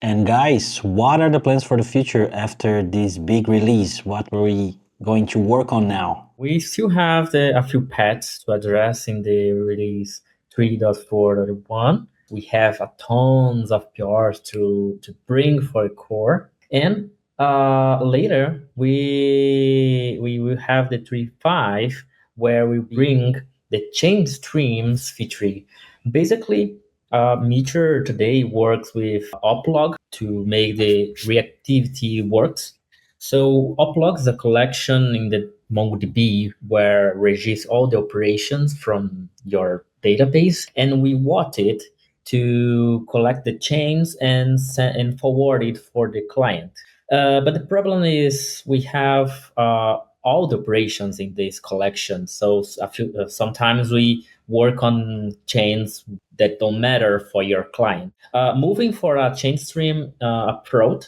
And guys, what are the plans for the future after this big release? What are we going to work on now? We still have a few patches to address in the release 3.4.1. We have a tons of PRs to bring for the core. And later, we will have the 3.5 where we bring the change streams feature. Basically, Meteor today works with uplog to make the reactivity works. So uplog is a collection in the MongoDB where registers all the operations from your database, and we want it to collect the chains and and forward it for the client. But the problem is we have all the operations in this collection. So sometimes we work on chains that don't matter for your client. Moving for a chain stream approach,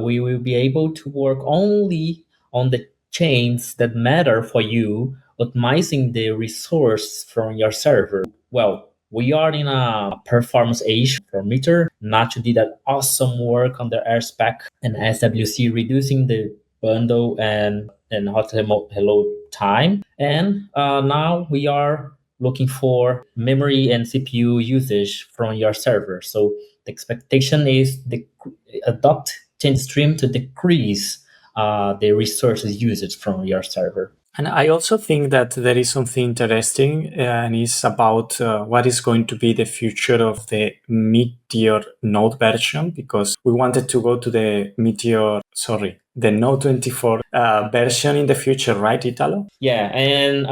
we will be able to work only on the chains that matter for you, optimizing the resource from your server. Well, we are in a performance age for Meteor. Nacho did that awesome work on the Rspack and SWC, reducing the bundle and hot hello time. And now we are looking for memory and CPU usage from your server. So the expectation is the adopt change stream to decrease the resources usage from your server. And I also think that there is something interesting, and it's about what is going to be the future of the Meteor node version, because we wanted to go to the the Node 24 version in the future, right, Italo? Yeah, and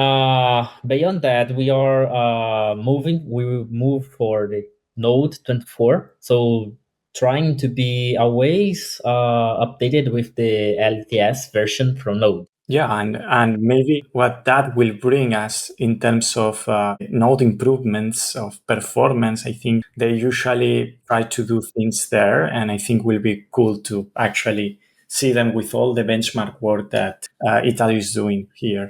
beyond that, we are moving. We will move for the Node 24. So trying to be always updated with the LTS version from Node. Yeah, and maybe what that will bring us in terms of node improvements of performance, I think they usually try to do things there, and I think will be cool to actually see them with all the benchmark work that Italy is doing here.